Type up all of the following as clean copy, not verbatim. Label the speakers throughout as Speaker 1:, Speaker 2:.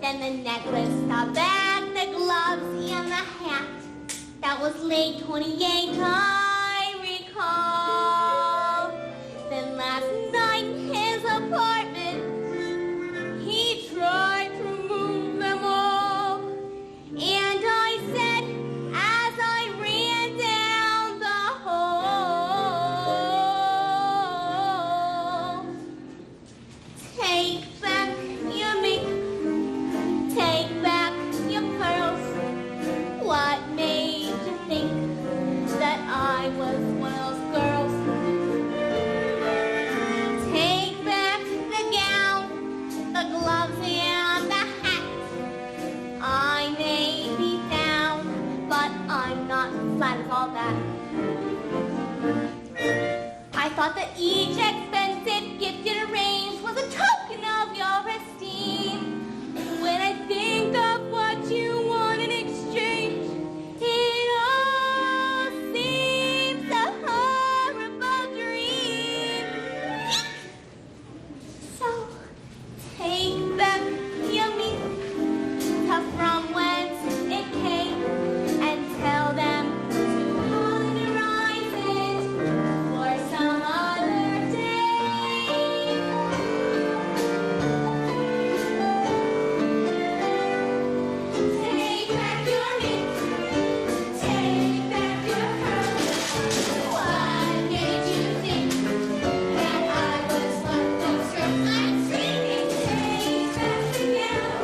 Speaker 1: Then the necklace, the bag, the gloves, and the hat. That was late 28, I recall. Then last night in his apartment, he tried to move them all. And I said, as I ran down the hall, take back your makeup, take back your pearls. What made you think that I was one of those girls? Take back the gown, the gloves, and the hat. I may be down, but I'm not flat as all that. I thought that each expensive gift you arranged was a token of your esteem. When I think of what you want in exchange, it all seems a horrible dream. So take back your meat from whence it came, and tell them to polarize it for some other day. Take back your meat, take back your pearls. What made you think that I was one of those girls? I'm screaming, take back the gown.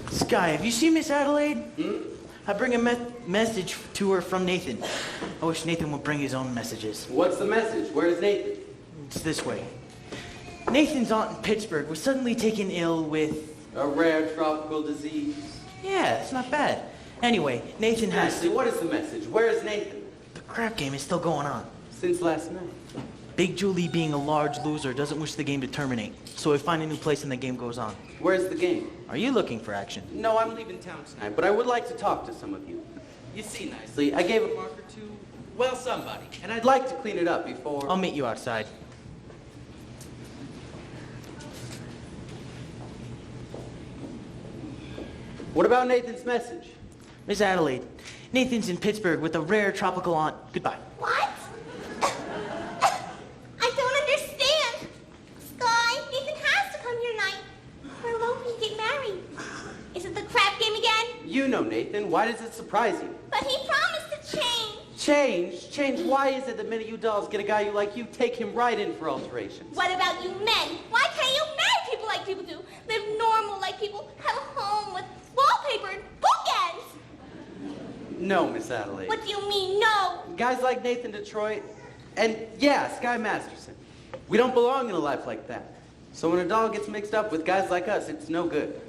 Speaker 2: Sky, have you seen Miss Adelaide? I bring a message to her from Nathan. I wish Nathan would bring his own messages.
Speaker 3: What's the message? Where's Nathan?
Speaker 2: It's this way. Nathan's aunt in Pittsburgh was suddenly taken ill with...
Speaker 3: A rare tropical disease.
Speaker 2: Yeah, it's not bad. Anyway, Nathan has...
Speaker 3: Ashley, what is the message? Where is Nathan?
Speaker 2: The crap game is still going on.
Speaker 3: Since last night.
Speaker 2: Big Julie, being a large loser, doesn't wish the game to terminate. So we find a new place and the game goes on.
Speaker 3: Where's the game?
Speaker 2: Are you looking for action?
Speaker 3: No, I'm leaving town tonight, but I would like to talk to some of you. You see nicely, I gave a marker to, well, somebody. And I'd like to clean it up before...
Speaker 2: I'll meet you outside.
Speaker 3: What about Nathan's message?
Speaker 2: Miss Adelaide, Nathan's in Pittsburgh with a rare tropical aunt. Goodbye.
Speaker 1: What? I don't understand. Sky, Nathan has to come here tonight. Or won't we get married? Is it the crap game again?
Speaker 3: You know Nathan. Why does it surprise you?
Speaker 1: But he promised to change.
Speaker 3: Change? Change? Why is it the minute you dolls get a guy you like, you take him right in for alterations?
Speaker 1: What about you men? Why can't you marry people like people do? Live normal like people. Have a home with wallpaper and bookends.
Speaker 3: No, Miss Adelaide.
Speaker 1: What do you mean, no?
Speaker 3: Guys like Nathan Detroit, and yeah, Sky Masterson. We don't belong in a life like that. So when a doll gets mixed up with guys like us, it's no good.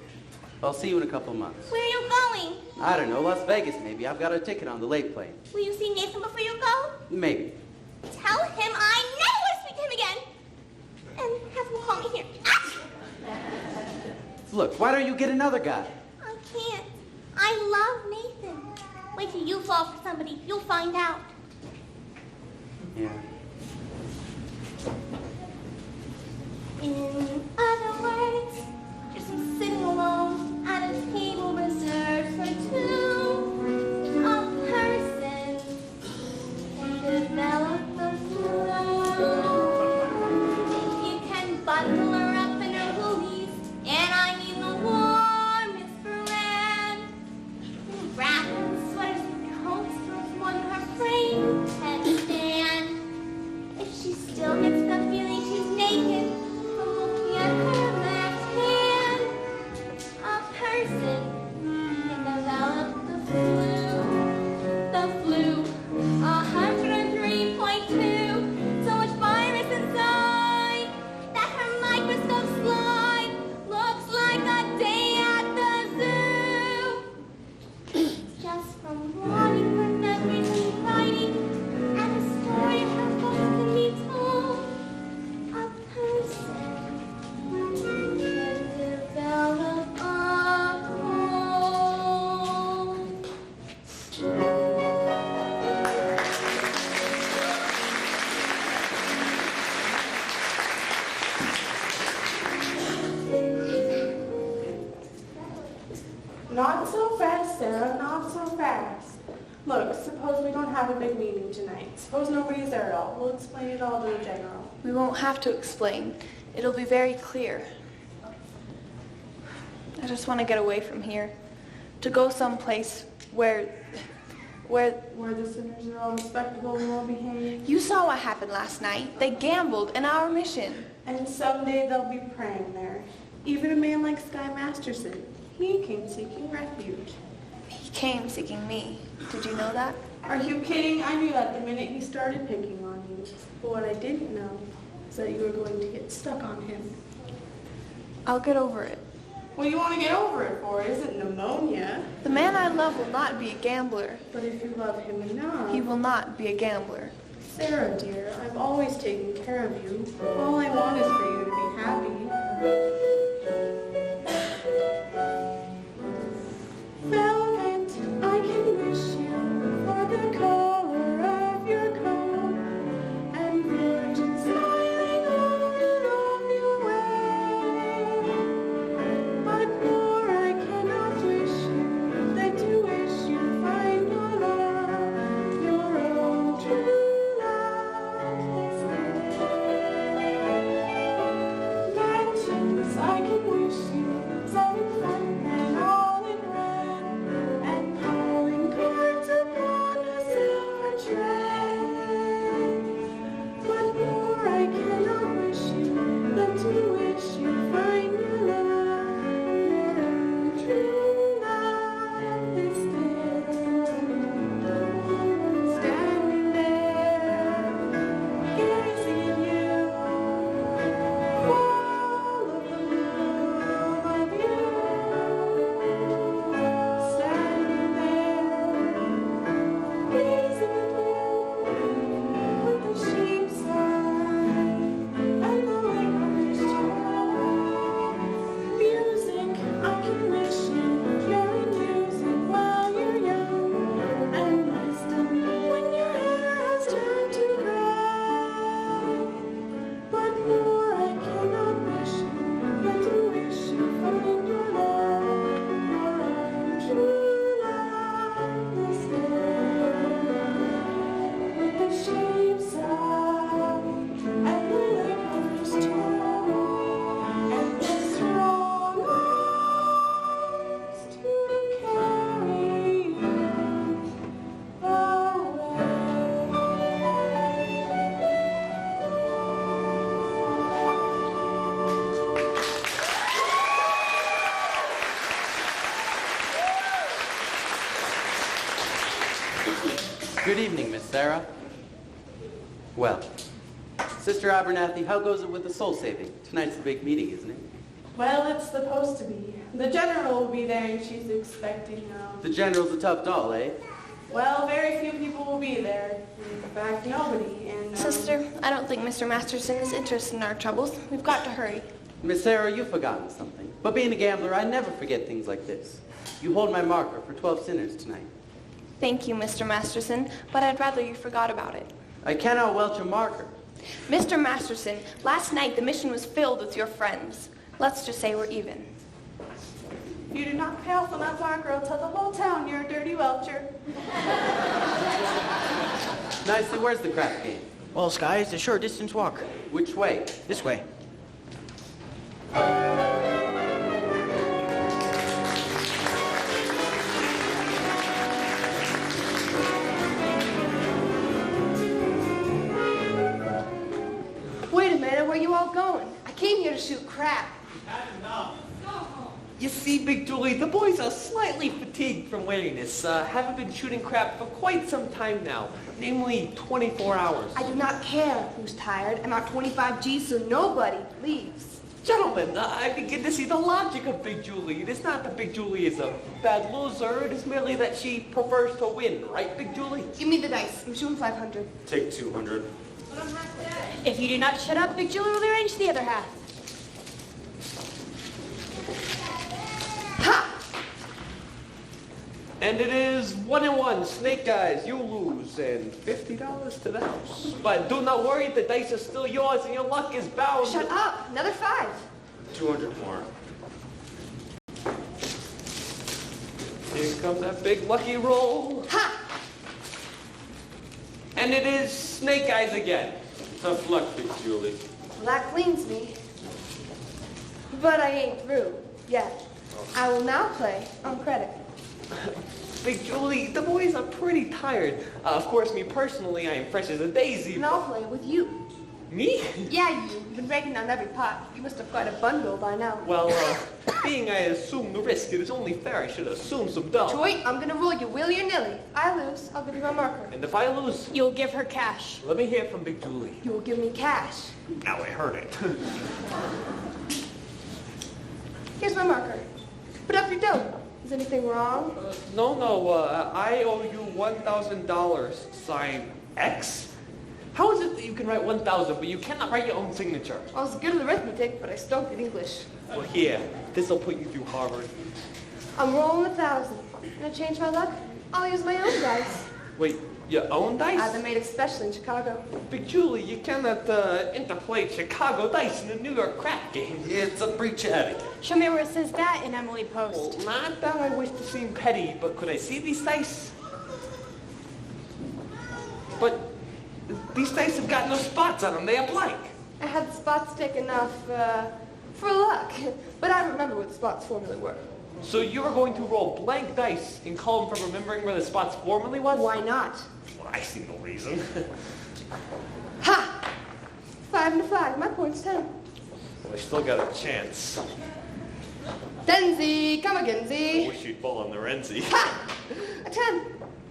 Speaker 3: I'll see you in a couple of months.
Speaker 1: Where are you going?
Speaker 3: I don't know, Las Vegas maybe. I've got a ticket on the late plane.
Speaker 1: Will you see Nathan before you go?
Speaker 3: Maybe.
Speaker 1: Tell him I never want to speak to him again. And have him call me here. Ah!
Speaker 3: Look, why don't you get another guy?
Speaker 1: I can't. I love Nathan. Wait till you fall for somebody. You'll find out.
Speaker 3: Yeah.
Speaker 1: In other words, just sitting alone at a table reserved for two. A person can develop the flow. If you can bundle her up in her woolies, and I mean the warmest brand. Wrap her sweaters and coats from one her frame headstand. If she still gets the feeling she's naked, from the
Speaker 4: Not so fast, Sarah, not so fast. Look, suppose we don't have a big meeting tonight. Suppose nobody's there at all. We'll explain it all to the general.
Speaker 5: We won't have to explain. It'll be very clear. I just want to get away from here. To go someplace where
Speaker 4: Where the sinners are all respectable and well behaved.
Speaker 5: you saw what happened last night. They gambled in our mission.
Speaker 4: And someday they'll be praying there. Even a man like Sky Masterson. He came seeking refuge.
Speaker 5: He came seeking me. Did you know that?
Speaker 4: Are you kidding? I knew that the minute he started picking on you. But what I didn't know is that you were going to get stuck on him.
Speaker 5: I'll get over it.
Speaker 4: What do you want to get over it for? It isn't pneumonia.
Speaker 5: The man I love will not be a gambler.
Speaker 4: But if you love him enough...
Speaker 5: He will not be a gambler.
Speaker 4: Sarah, dear, I've always taken care of you. All I want is for you to be happy. Velvet, I can wish you for the color of your coat and virgin smiling on and on your way. But more I cannot wish you than to wish you find your love, your own true love this day. Mansions I can wish you, some fun and all in red, and calling cards upon a silver tray. But more I cannot wish you than to wish you find your love, your own true love this day. Standing there, gazing at you, full of the love of you. Standing there, gazing at you, with the sheep's eye and the licorice jar. Music, I can wish you, very music while you're young, and wisdom when your hair has turned to gray. But more I cannot wish you than to wish you find your love, your own true love this day. With the sheep's eye and the licorice jar, and the strong arms to carry you
Speaker 3: Good evening, Miss Sarah. Well, Sister Abernathy, how goes it with the soul saving? Tonight's the big meeting, isn't it?
Speaker 4: Well, it's supposed to be. The general will be there, and she's expecting,
Speaker 3: The general's a tough doll, eh?
Speaker 4: well, very few people will be there. In fact, nobody. And
Speaker 5: Sister, I don't think Mr. Masterson is interested in our troubles. We've got to hurry.
Speaker 3: Miss Sarah, you've forgotten something. But being a gambler, I never forget things like this. You hold my marker for 12 sinners tonight.
Speaker 5: Thank you, Mr. Masterson, but I'd rather you forgot about it.
Speaker 3: I cannot welch a marker.
Speaker 5: Mr. Masterson, last night the mission was filled with your friends. Let's just say we're even.
Speaker 4: if you do not pay off on that marker, I'll tell the whole town you're a dirty welcher.
Speaker 3: Nicely, where's the crap game?
Speaker 2: Well, Sky, it's a short distance walk.
Speaker 3: Which way?
Speaker 2: This way.
Speaker 6: Wait a minute, where you all going? I came here to shoot crap.
Speaker 7: You see, Big Julie, the boys are slightly fatigued from wearing this. Haven't been shooting crap for quite some time now, namely 24 hours.
Speaker 6: I do not care who's tired. I'm out 25 G's, so nobody leaves.
Speaker 7: Gentlemen, I begin to see the logic of Big Julie. It is not that Big Julie is a bad loser. It is merely that she prefers to win, right, Big Julie?
Speaker 6: Give me the dice. I'm shooting 500.
Speaker 3: Take 200.
Speaker 6: If you do not shut up, Big Julie will arrange the other half. Ha!
Speaker 7: And it is 1-1. Snake Eyes, you lose, and $50 to the house. But do not worry, the dice are still yours, and your luck is bound.
Speaker 6: Shut up. Another 5.
Speaker 3: 200 more.
Speaker 7: comes that big lucky roll.
Speaker 6: Ha!
Speaker 7: And it is Snake Eyes again. Tough luck, Big Julie.
Speaker 6: Well, that cleans me. But I ain't through yet. I will now play on credit.
Speaker 7: Big Julie, the boys are pretty tired. Of course, me personally, I am fresh as a daisy.
Speaker 6: And I'll play with you.
Speaker 7: Me?
Speaker 6: Yeah, you've been raking on every pot. You must have quite a bundle by now.
Speaker 7: Well, being I assume the risk, it is only fair I should assume some dough.
Speaker 6: Troy, I'm gonna roll you willy or nilly. I lose, I'll give you my marker.
Speaker 7: And if I lose,
Speaker 5: You'll give her cash.
Speaker 7: let me hear from Big Julie.
Speaker 6: You will give me cash.
Speaker 7: Now I heard it.
Speaker 6: Here's my marker. Put up your dough. Is anything wrong?
Speaker 7: No, I owe you $1,000, sign X. How is it that you can write 1,000, but you cannot write your own signature?
Speaker 6: I was good at arithmetic, but I stunk at English.
Speaker 7: Well, here, this'll put you through Harvard.
Speaker 6: I'm rolling 1,000. Gonna change my luck? I'll use my own dice.
Speaker 7: Wait, your own dice?
Speaker 6: They're made especially in Chicago.
Speaker 7: Big Julie, you cannot interplay Chicago dice in a New York crap game.
Speaker 3: It's a breach of etiquette.
Speaker 5: Show me where it says that in Emily
Speaker 7: Well,
Speaker 5: Post.
Speaker 7: not that I wish to seem petty, but could I see these dice? But these dice have got no spots on them. They are blank.
Speaker 6: I had the spots taken off for luck, but I don't remember what the spots formerly were.
Speaker 7: So you are going to roll blank dice and call them from remembering where the spots formerly was?
Speaker 6: Why not?
Speaker 7: Well, I see no reason.
Speaker 6: Ha! 5 and a 5. My point's 10.
Speaker 7: Well, I still got a chance.
Speaker 6: Tenzi, come again,
Speaker 7: I
Speaker 6: Z.
Speaker 7: wish you'd fall on the Renzi.
Speaker 6: Ha! A 10.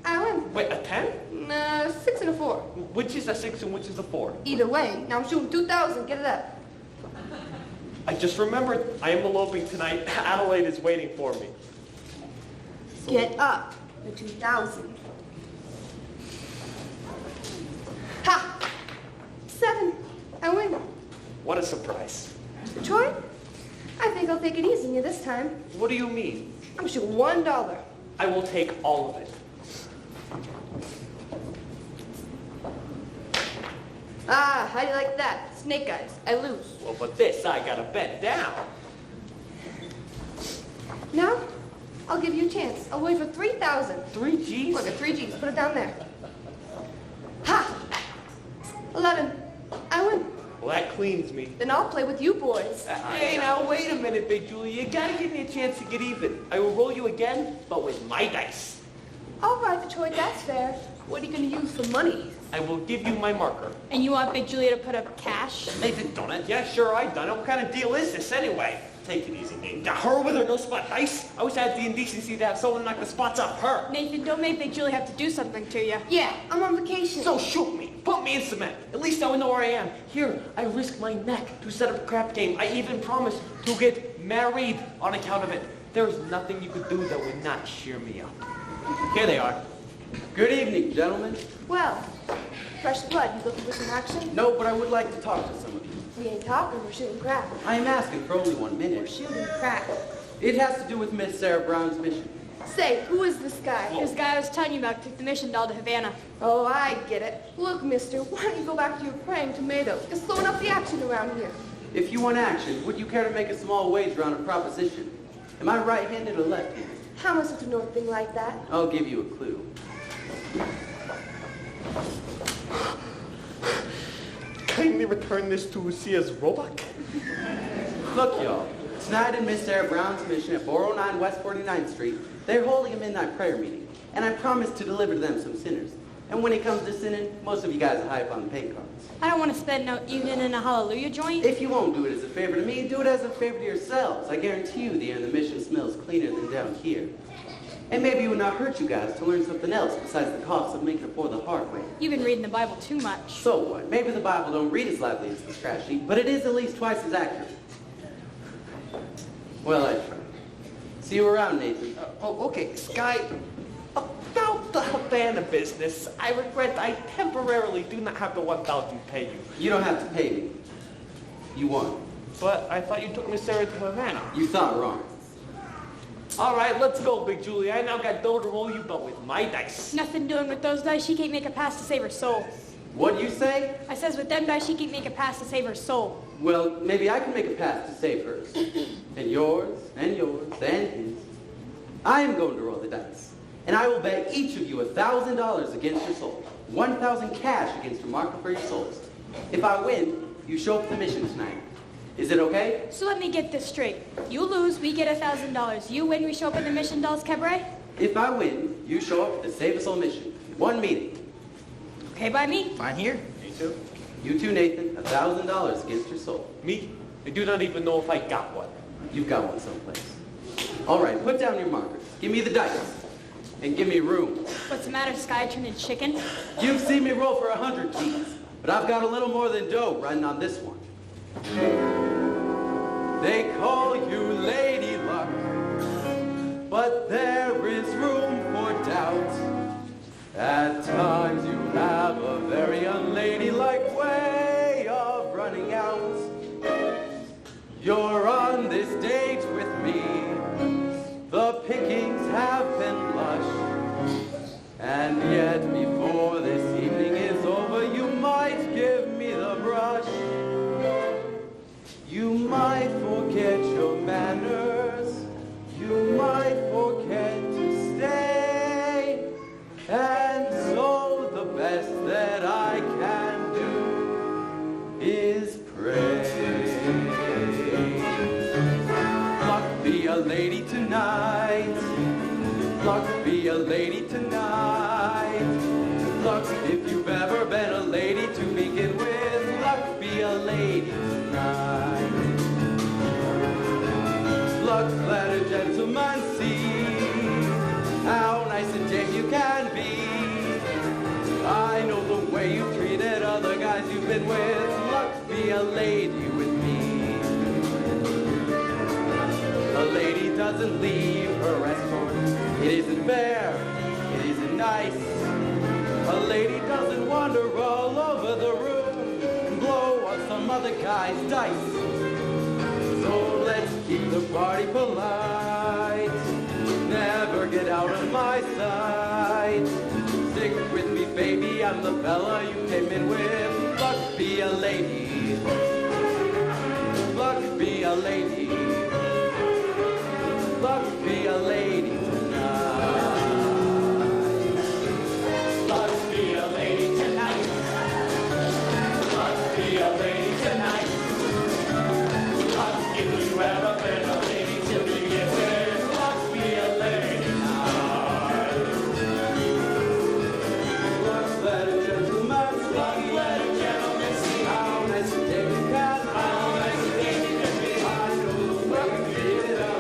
Speaker 6: I win.
Speaker 7: Wait, a 10?
Speaker 6: 6 and a 4.
Speaker 7: Which is a 6 and which is a 4?
Speaker 6: Either way, now I'm shooting 2,000. Get it up.
Speaker 7: I just remembered I am eloping tonight. Adelaide is waiting for me.
Speaker 6: Get up. The 2,000. Ha! 7. I win.
Speaker 7: What a surprise.
Speaker 6: Troy, I think I'll take it easy on you this time.
Speaker 7: What do you mean?
Speaker 6: I'm shooting $1.
Speaker 7: I will take all of it.
Speaker 6: Ah, how do you like that? Snake eyes. I lose.
Speaker 7: Well, but this, I gotta bet down.
Speaker 6: Now, I'll give you a chance. I'll wait for 3,000.
Speaker 7: 3 G's?
Speaker 6: Look at 3 G's. Put it down there. Ha! 11. I win.
Speaker 7: Well, that cleans me.
Speaker 6: Then I'll play with you boys.
Speaker 7: Hey, now, wait a minute, Big Julie. You gotta give me a chance to get even. I will roll you again, but with my dice.
Speaker 6: All right, Detroit, that's fair. What are you going to use for money?
Speaker 7: I will give you my marker.
Speaker 5: And you want Big Julia to put up cash?
Speaker 7: Nathan done it. Yeah, sure, I done it. What kind of deal is this anyway? Take it easy, Nathan. Got her with her no spot dice? I wish I had the indecency to have someone knock the spots off her.
Speaker 5: Nathan, don't make Big Julia have to do something to you.
Speaker 6: Yeah, I'm on vacation.
Speaker 7: So shoot me. Put me in cement. At least I would know where I am. Here, I risk my neck to set up a crap game. I even promised to get married on account of it. There is nothing you could do that would not cheer me up. Here they are.
Speaker 3: Good evening, gentlemen.
Speaker 6: Well, fresh blood. You looking for some action?
Speaker 3: No, but I would like to talk to some of you.
Speaker 6: We ain't talking. We're shooting crap.
Speaker 3: I am asking for only 1
Speaker 6: We're
Speaker 3: minute.
Speaker 6: shooting crap.
Speaker 3: It has to do with Miss Sarah Brown's mission.
Speaker 6: Say, who is this guy?
Speaker 5: This guy I was telling you about took the mission doll to Havana.
Speaker 6: Oh, I get it. Look, mister, why don't you go back to your praying tomato? It's slowing up the action around here.
Speaker 3: If you want action, would you care to make a small wager on a proposition? Am I right-handed or left-handed?
Speaker 6: How am I supposed to know a thing like that?
Speaker 3: I'll give you a clue.
Speaker 7: Kindly return this to Sears Roebuck.
Speaker 3: Look, y'all. Tonight in Miss Sarah Brown's mission at 409 West 49th Street, they're holding a midnight prayer meeting, and I promised to deliver to them some sinners. And when it comes to sinning, most of you guys are high up on the pay cards.
Speaker 5: I don't want to spend no evening in a hallelujah joint.
Speaker 3: If you won't do it as a favor to me, do it as a favor to yourselves. I guarantee you the air in the mission smells cleaner than down here. And maybe it would not hurt you guys to learn something else besides the cost of making it for the hard way.
Speaker 5: You've been reading the Bible too much.
Speaker 3: So what? Maybe the Bible don't read as lively as the scratch sheet, but it is at least twice as accurate. Well, I try. See you around, Nathan.
Speaker 7: Okay, Sky. About the Havana business, I regret I temporarily do not have the 1,000 to pay you.
Speaker 3: You don't have to pay me. You won.
Speaker 7: But I thought you took Miss Sarah to Havana.
Speaker 3: You thought wrong.
Speaker 7: All right, let's go, Big Julie. I now got dough to roll you, but with my dice.
Speaker 5: Nothing doing with those dice. She can't make a pass to save her soul.
Speaker 3: What you say?
Speaker 5: I says with them dice, she can't make a pass to save her soul.
Speaker 3: Well, maybe I can make a pass to save hers. And yours, and his. I am going to roll the dice, and I will bet each of you $1,000 against your soul. 1,000 cash against your marker for your souls. If I win, you show up at the mission tonight. Is it okay?
Speaker 1: So let me get this straight. You lose, we get $1,000. You win, we show up at the Mission Dolls Cabaret?
Speaker 3: If I win, you show up at the Save Us All mission. One meeting.
Speaker 1: Okay by me.
Speaker 2: Fine here.
Speaker 7: Me too.
Speaker 3: You too, Nathan, $1,000 against your soul.
Speaker 7: Me? I do not even know if I got one.
Speaker 3: You've got one someplace. All right, put down your markers. Give me the dice. And give me room.
Speaker 1: What's the matter, Sky turned into chicken?
Speaker 3: You've seen me roll for 100 keys, but I've got a little more than dough riding on this one. They call you Lady Luck, but there is room for doubt. At times you have a very unladylike way of running out. You're on this date with me. The pickings have been lush. And yet before this evening is over, you might give me the brush. You might forget your manners. You might forget to stay. And so the best that I can do is pray. Luck be a lady tonight. Luck be a lady tonight. Luck if you've ever been a lady to begin with. Luck be a lady tonight. Luck let a gentleman see how nice and tame you can be. I know the way you treated other guys you've been with. Luck be a lady with me. A lady doesn't leave her escort. It isn't fair, it isn't nice. A lady doesn't wander all over the room and blow on some other guy's dice. So let's keep the party polite. Never get out of my sight. Stick with me, baby, I'm the fella you came in with. Luck be a lady. Luck be a lady. Luck be a lady tonight. Luck be a lady tonight. Luck be a lady tonight. Luck if you ever been a lady to begin with. Luck be a lady tonight. Luck let a gentleman see. Luck let a gentleman see how nice and day you can. How nice and day you can be. I know the way you treat it out.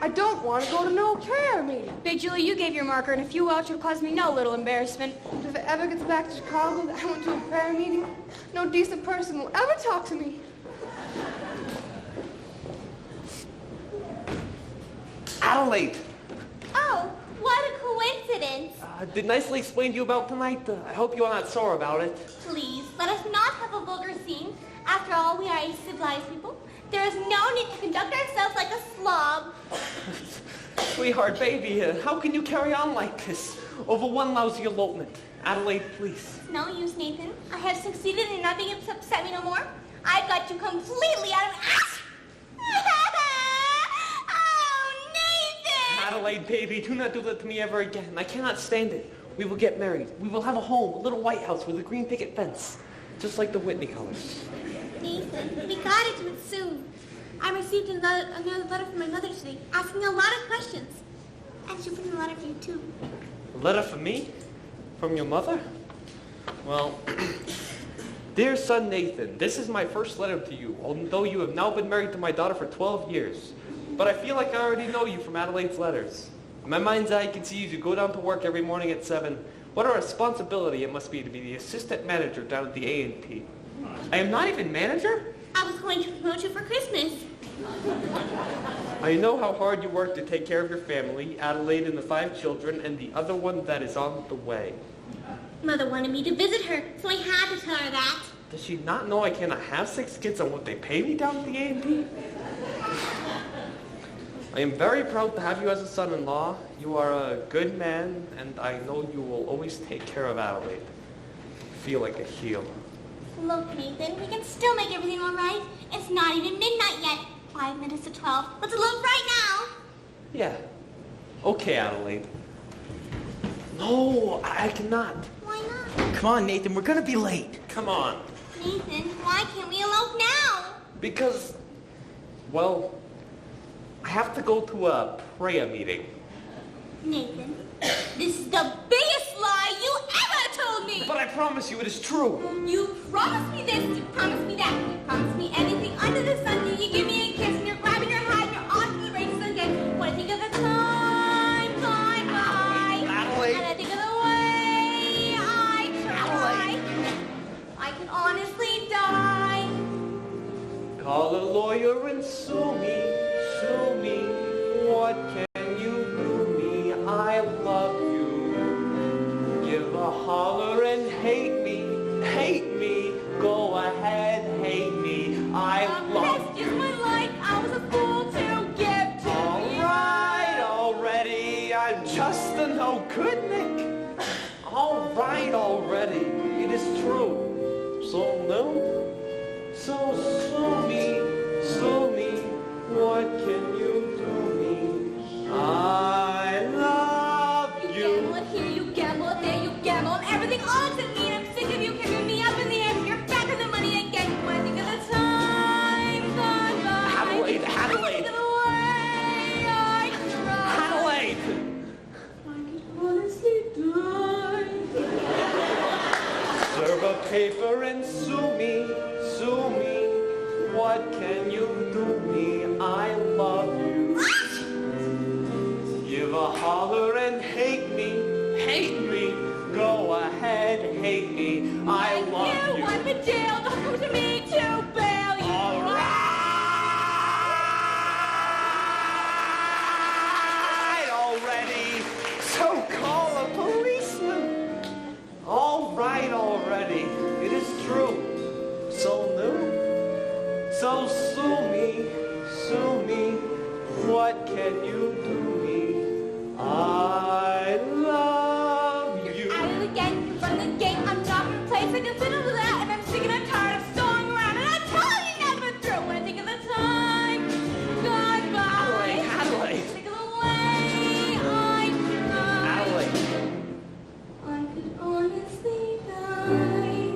Speaker 6: I don't want to go to no prayer meeting.
Speaker 1: Big Julie, you gave your marker, and if you out, you'll cause me no little embarrassment.
Speaker 6: If it ever gets back to Chicago that I went to a prayer meeting, no decent person will ever talk to me.
Speaker 7: Adelaide!
Speaker 1: Oh, what a coincidence.
Speaker 7: Did Nicely explain to you about tonight? I hope you are not sore about it.
Speaker 1: Please, let us not have a vulgar scene. After all, we are a civilized people. There is no need to conduct ourselves like a slob.
Speaker 7: Sweetheart, baby, how can you carry on like this over one lousy elopement? Adelaide, please.
Speaker 1: No use, Nathan. I have succeeded in not being able to upset me no more. I've got you completely out of... Oh, Nathan!
Speaker 7: Adelaide, baby, do not do that to me ever again. I cannot stand it. We will get married. We will have a home, a little white house with a green picket fence, just like the Whitney colors.
Speaker 1: Nathan, we gotta do it soon. I received another letter from my mother today asking a lot of questions. And she put in a letter for you, too.
Speaker 7: A letter for me? From your mother? Well, dear son Nathan, this is my first letter to you, although you have now been married to my daughter for 12 years. But I feel like I already know you from Adelaide's letters. In my mind's eye, I can see you as you go down to work every morning at 7. What a responsibility it must be to be the assistant manager down at the A&P. I am not even manager?
Speaker 1: I was going to promote you for Christmas.
Speaker 7: I know how hard you work to take care of your family, Adelaide and the 5 children, and the other one that is on the way.
Speaker 1: Mother wanted me to visit her, so I had to tell her that.
Speaker 7: Does she not know I cannot have 6 kids on what they pay me down at the A&P? I am very proud to have you as a son-in-law. You are a good man, and I know you will always take care of Adelaide. I feel like a heel.
Speaker 1: Look, Nathan, we can still make everything all right. It's not even midnight yet. 5 minutes to 12. Let's look right now.
Speaker 7: Yeah. Okay, Adelaide. No, I cannot.
Speaker 1: Why not?
Speaker 2: Come on, Nathan, we're gonna be late.
Speaker 7: Come on.
Speaker 1: Nathan, why can't we elope now?
Speaker 7: Because, well, I have to go to a prayer meeting.
Speaker 1: Nathan, this is the biggest lie you ever told me.
Speaker 7: But I promise you it is true.
Speaker 1: You promised me this, you promised me that, you promised me anything under the sun. You give me a kiss and you're grabbing your hat and you're off to the races again. When I think of the time gone by,
Speaker 7: Adelaide.
Speaker 1: and I think of the way I tried, I can honestly die.
Speaker 7: Call a lawyer and sue me, sue me. What can you do me? I love you. Give a holler and hate me, hate me. Go ahead, hate me. I love
Speaker 1: This is my life. I was a fool to give to you.
Speaker 7: Alright already, I'm just a no good Nick. Alright already, it is true. So no, so sue me, what can you do me? I love
Speaker 1: You
Speaker 7: you.
Speaker 1: gamble it here, you gamble it there, you gamble on everything all except me, and I'm sick of you kicking me up in the air. You're back on the money again. When I think of the time gone by,
Speaker 7: Adelaide,
Speaker 1: I
Speaker 7: Adelaide.
Speaker 1: think of the way I tried.
Speaker 7: Adelaide!
Speaker 1: I could honestly die.
Speaker 7: Serve a paper and sue me, sue me. What can you do me? I love you. Give a holler and hate me, hate me. Go ahead, hate me. I love you.
Speaker 1: I'm in jail. Don't come to me to bail you.
Speaker 7: All right, already. So call a policeman. All right, already. It is true. So new. So sue me, sue me. What can you do me? I love you.
Speaker 1: Out of the gate, from the gate, I'm not in a place I can sit over that, and I'm sick and I'm tired of stalling around, and I'm telling you never through when I think of the time gone by.
Speaker 7: Adelaide.
Speaker 1: Think of the way I tried.
Speaker 7: Adelaide.
Speaker 1: I could honestly die.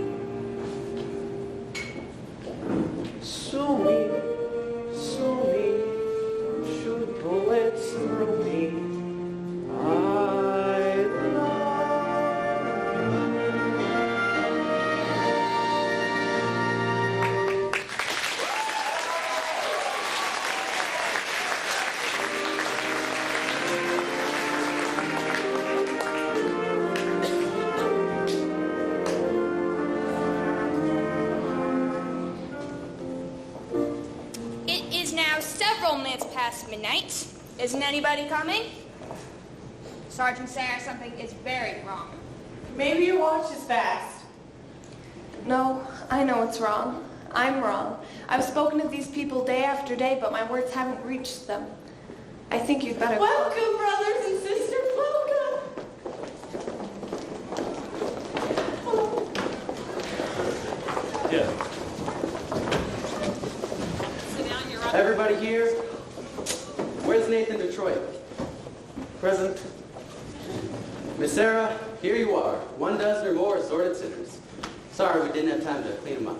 Speaker 7: Sue me, shoot bullets through me. I love
Speaker 5: It is now several minutes past midnight. Isn't anybody coming? Sergeant Sayre, something is very wrong.
Speaker 4: Maybe your watch is fast.
Speaker 6: No, I know it's wrong. I'm wrong. I've spoken to these people day after day, but my words haven't reached them. I think you'd better...
Speaker 4: Welcome, brothers and sisters. Welcome.
Speaker 7: Yeah.
Speaker 3: Everybody here? Where's Nathan Detroit? Present. Miss Sarah, here you are. 1 dozen or more assorted sinners. Sorry we didn't have time to clean them up.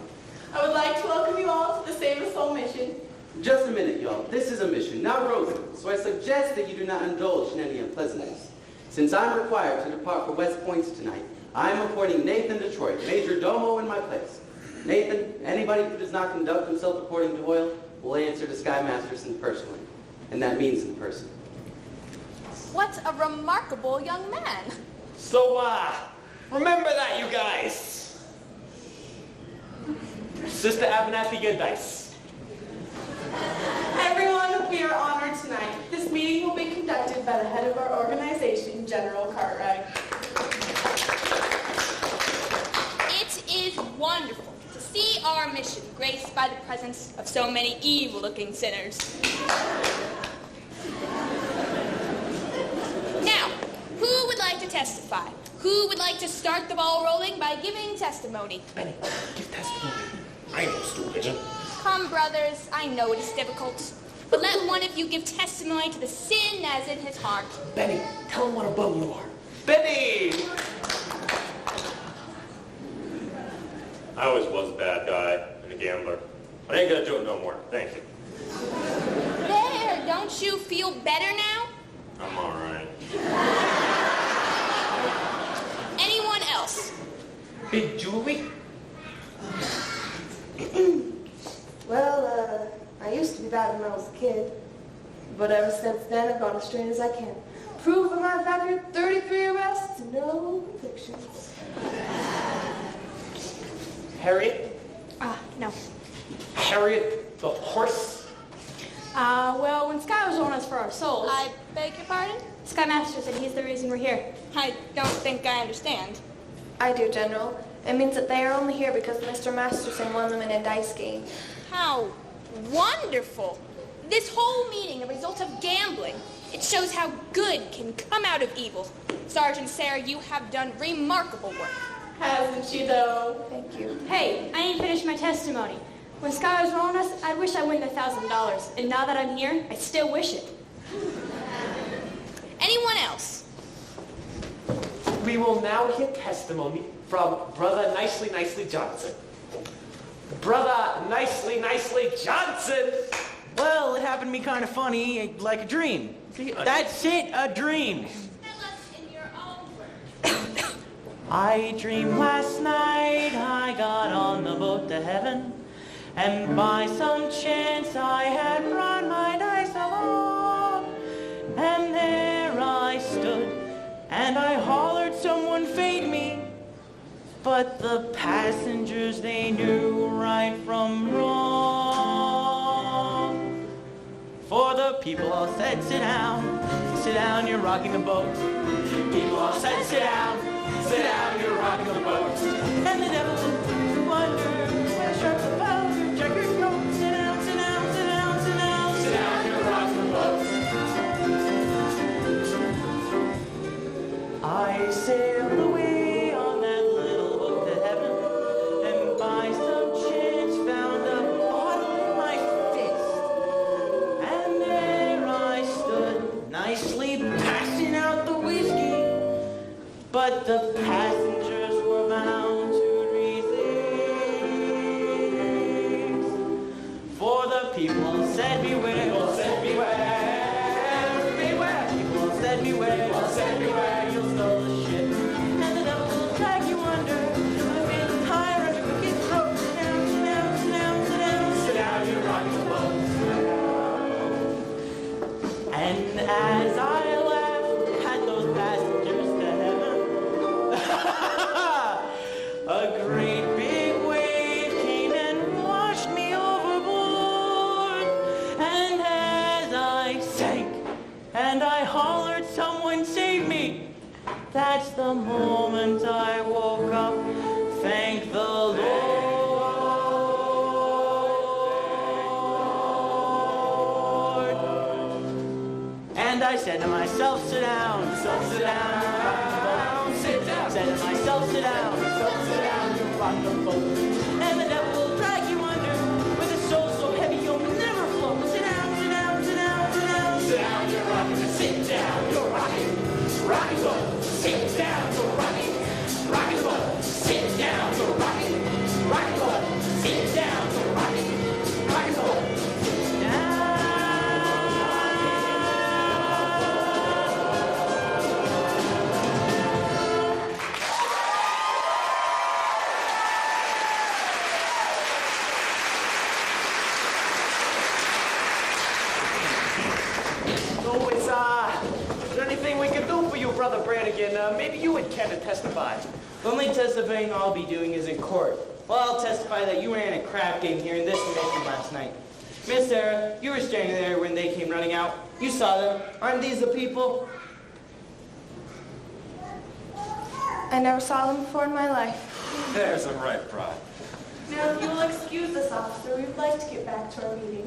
Speaker 4: I would like to welcome you all to the Save a Soul mission.
Speaker 3: Just a minute, y'all. This is a mission, not Rosewood, so I suggest that you do not indulge in any unpleasantness. Since I'm required to depart for West Points tonight, I'm appointing Nathan Detroit, Major Domo, in my place. Nathan, anybody who does not conduct himself according to Hoyle will answer to Sky Masterson personally, and that means in person.
Speaker 5: What a remarkable young man.
Speaker 7: So, remember that, you guys. Sister Abernathy Goodice.
Speaker 4: Everyone, we are honored tonight. This meeting will be conducted by the head of our organization, General Cartwright.
Speaker 5: It is wonderful to see our mission graced by the presence of so many evil-looking sinners. Now, who would like to testify? Who would like to start the ball rolling by giving testimony?
Speaker 7: Benny, give testimony. I know, stupid.
Speaker 5: Come, brothers, I know it is difficult, but let one of you give testimony to the sin as in his heart.
Speaker 7: Benny, tell him what a bum you are. Benny!
Speaker 8: I always was a bad guy and a gambler. I ain't gonna do it no more. Thank you.
Speaker 5: There, don't you feel better now?
Speaker 8: I'm all right.
Speaker 5: Anyone else?
Speaker 7: Big Julie?
Speaker 9: Well, I used to be bad when I was a kid, but ever since then I've gone as straight as I can. Proof of my record, 33 arrests, no convictions.
Speaker 7: Harriet?
Speaker 10: No.
Speaker 7: Harriet the horse?
Speaker 10: Well, when Sky was on us for our souls,
Speaker 5: I beg your pardon?
Speaker 10: Sky Master said he's the reason we're here.
Speaker 5: I don't think I understand.
Speaker 6: I do, General. It means that they are only here because Mr. Masterson won them in a dice game.
Speaker 5: How wonderful! This whole meeting, a result of gambling. It shows how good can come out of evil. Sergeant Sarah, you have done remarkable work.
Speaker 4: Hasn't she, though?
Speaker 6: Thank you.
Speaker 10: Hey, I ain't finished my testimony. When Sky was on us, I wish I won $1,000. And now that I'm here, I still wish it.
Speaker 5: Anyone else?
Speaker 7: We will now hear testimony from Brother Nicely Johnson. Brother Nicely Johnson!
Speaker 2: Well, it happened to me kind of funny, like a dream. That's it, a dream.
Speaker 5: Tell us in your own words.
Speaker 2: I dreamed last night I got on the boat to heaven, and by some chance I had brought my dice along, and there I stood, and I hollered someone fade me, but the passengers, they knew right from wrong. For the people all said, sit down, you're rocking the boat. People all said, sit down, you're rocking the boat. And the devil would wonder, where sharp the powder, check your throat. Sit down, sit down, you're rocking the boat. I sailed away on that little boat to heaven, and by some chance found a bottle in my fist. And there I stood, nicely passing out the whiskey, but the passengers were bound to resist. For the people said beware, people said beware, beware. People said beware, people said beware, you'll stow the ship, and the devil will drag you under, a bit higher at your crooked throat. Sit down, sit down, sit down, sit down, sit down, you're rocking the boat. And as I laughed at those passengers to heaven, a great big wave came and washed me overboard. And as I sank and I hollered, someone save me, that's the moment I woke up. Thank the Lord. And I said to myself, sit down, sit down, sit down. Said to myself, sit down, you rock the boat. And the devil will drag you under with a soul so heavy you'll never float. Sit down, sit down, sit down, sit down. Sit down, you're rocking. Sit down, you're rocking. Rocking the boat. Sit down, you're rocking. Rocking the boat. Sit down, you're rocking. Rocking the boat. Sit down, you're rocking. Rocking the boat.
Speaker 7: So is there anything we can do for you, Brother Brannigan? Maybe you would care to testify.
Speaker 2: The only testifying I'll be doing is in court. Well, I'll testify that you ran a crap game here in this mission last night. Miss Sarah, you were standing there when they came running out. You saw them. Aren't these the people?
Speaker 6: I never saw them before in my life.
Speaker 8: There's a right pride.
Speaker 9: Now, if you will excuse us, officer, we'd like to get back to our meeting.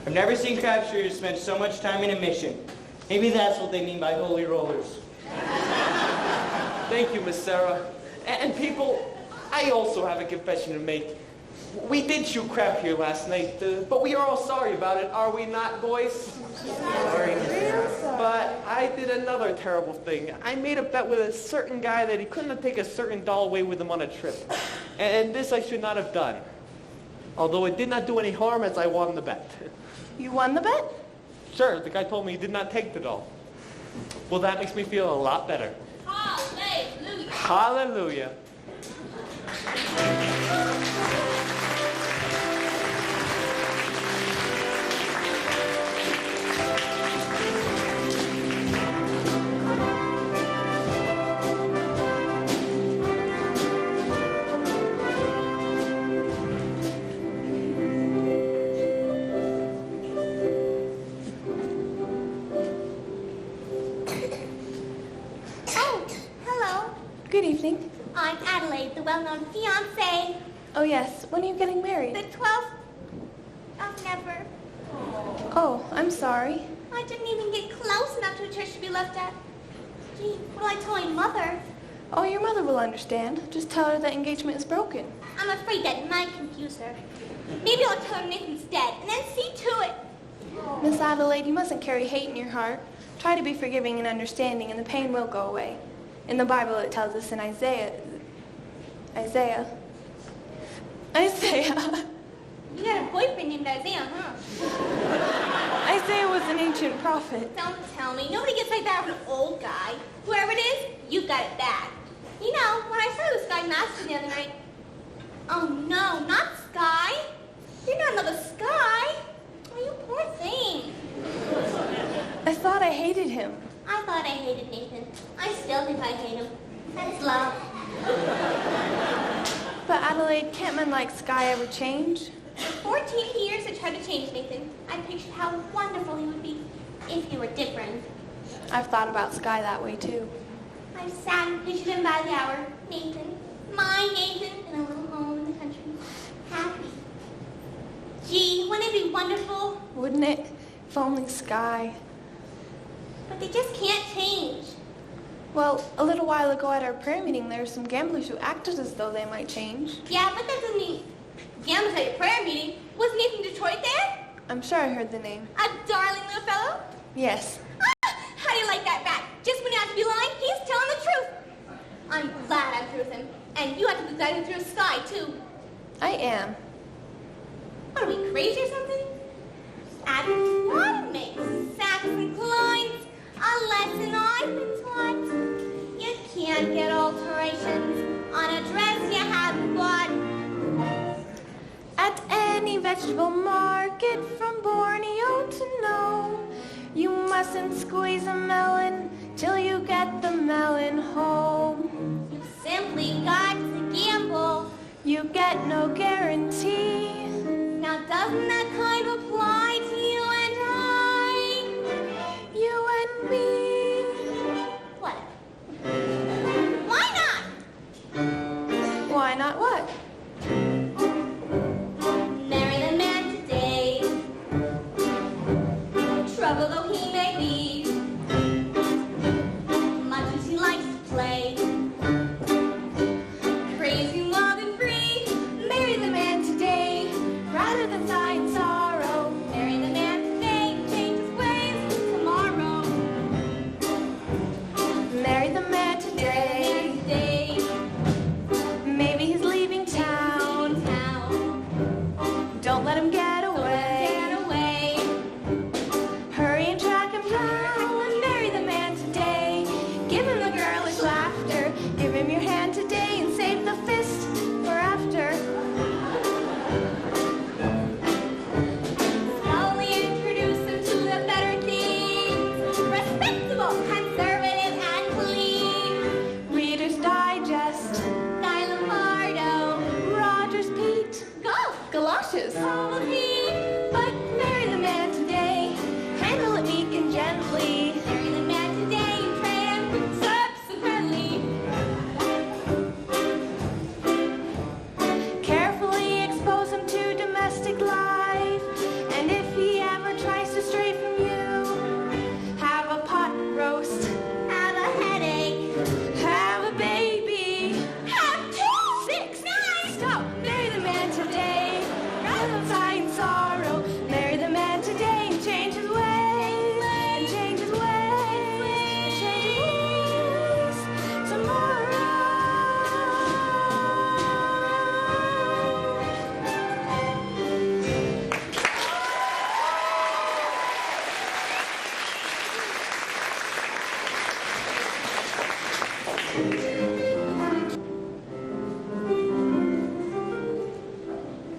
Speaker 2: I've never seen crapshooters spend so much time in a mission. Maybe that's what they mean by holy rollers.
Speaker 7: Thank you, Miss Sarah. And people, I also have a confession to make. We did shoot crap here last night, but we are all sorry about it, are we not, boys?
Speaker 2: Sorry, Miss Sarah.
Speaker 7: But I did another terrible thing. I made a bet with a certain guy that he couldn't take a certain doll away with him on a trip. And this I should not have done. Although it did not do any harm as I won the bet.
Speaker 6: You won the bet?
Speaker 7: Sure, the guy told me he did not take the doll. Well, that makes me feel a lot better.
Speaker 5: Hallelujah.
Speaker 7: Hallelujah.
Speaker 1: Oh, hello.
Speaker 6: Good evening.
Speaker 1: I'm Adelaide, the well-known fiancée.
Speaker 6: Oh yes, when are you getting married?
Speaker 1: The 12th of never.
Speaker 6: Oh, I'm sorry.
Speaker 1: I didn't even get close enough to a church to be left at. Gee, what do I tell my mother?
Speaker 6: Oh, your mother will understand. Just tell her that engagement is broken.
Speaker 1: I'm afraid that might confuse her. Maybe I'll tell her Nathan's dead, and then see to it.
Speaker 6: Miss Adelaide, you mustn't carry hate in your heart. Try to be forgiving and understanding, and the pain will go away. In the Bible, it tells us in Isaiah.
Speaker 1: You got a boyfriend named Isaiah, huh?
Speaker 6: Isaiah was an ancient prophet.
Speaker 1: Don't tell me. Nobody gets like that with an old guy. Whoever it is, you've got it bad. You know, when I saw this guy Master the other night... Oh, no, not Sky. You're not another Sky. Oh, you poor thing.
Speaker 6: I thought I hated him.
Speaker 1: I thought I hated Nathan. I still think I hate him. That is love.
Speaker 6: But Adelaide, can't men like Sky ever change?
Speaker 1: For 14 years I tried to change Nathan. I pictured how wonderful he would be if he were different.
Speaker 6: I've thought about Sky that way too.
Speaker 1: I've sat and pictured him by the hour. Nathan, my Nathan, in a little home in the country. Happy. Gee, wouldn't it be wonderful?
Speaker 6: Wouldn't it? If only Sky.
Speaker 1: But they just can't change.
Speaker 6: Well, a little while ago at our prayer meeting, there were some gamblers who acted as though they might change.
Speaker 1: Yeah, but that doesn't mean gamblers at your prayer meeting. Was Nathan Detroit there?
Speaker 6: I'm sure I heard the name.
Speaker 1: A darling little fellow?
Speaker 6: Yes.
Speaker 1: Ah, how do you like that rat? Just when you have to be lying, he's telling the truth. I'm glad I'm through with him. And you have to be glad you're through with Sky, too.
Speaker 6: I am.
Speaker 1: What, are we crazy or something? Adam, what makes Saxon Kleins a lesson I've been taught? You can't get alterations on a dress you haven't bought.
Speaker 6: At any vegetable market from Borneo to Nome, you mustn't squeeze a melon till you get the melon home.
Speaker 1: You simply got to gamble.
Speaker 6: You get no guarantee.
Speaker 1: Now doesn't that kind of apply to you and I?
Speaker 6: You and me.
Speaker 1: Whatever. Why not?
Speaker 6: Why not what?
Speaker 1: Marry the man today. Trouble though he may be. Much as he likes to play. Crazy, wild and free. Marry the man today.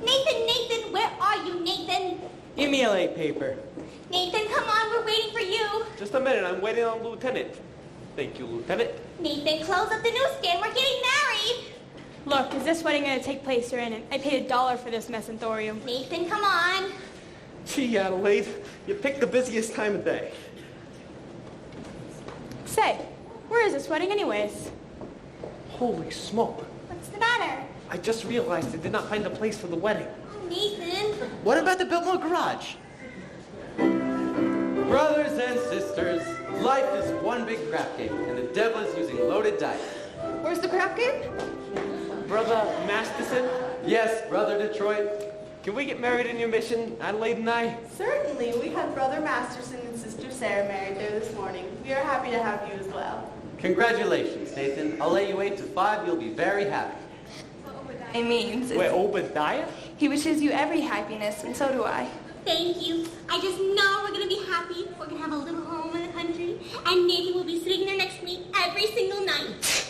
Speaker 1: Nathan, where are you, Nathan?
Speaker 2: Give me a late paper.
Speaker 1: Nathan, come on, we're waiting for you.
Speaker 7: Just a minute, I'm waiting on Lieutenant. Thank you, Lieutenant.
Speaker 1: Nathan, close up the newsstand. We're getting married.
Speaker 10: Look, is this wedding going to take place or in it? I paid $1 for this mess in thorium.
Speaker 1: Nathan, come on.
Speaker 7: Gee, Adelaide, you picked the busiest time of day.
Speaker 10: Say, where is this wedding anyways?
Speaker 7: Holy smoke.
Speaker 1: What's the matter?
Speaker 7: I just realized I did not find a place for the wedding.
Speaker 1: Oh, Nathan.
Speaker 3: What about the Biltmore Garage? Brothers and sisters, life is one big crap game, and the devil is using loaded dice.
Speaker 9: Where's the crap game?
Speaker 7: Brother Masterson,
Speaker 3: Yes, Brother Detroit.
Speaker 7: can we get married in your mission, Adelaide and I?
Speaker 11: Certainly. We had Brother Masterson and Sister Sarah married there this morning. We are happy to have you as well.
Speaker 3: Congratulations, Nathan. I'll lay you 8 to 5. You'll be very happy.
Speaker 6: It means
Speaker 7: Wait, Obadiah?
Speaker 6: he wishes you every happiness, and so do I.
Speaker 1: Thank you. I just know we're going to be happy. We're going to have a little home in the country, and Nathan will be sitting there next to me every single night.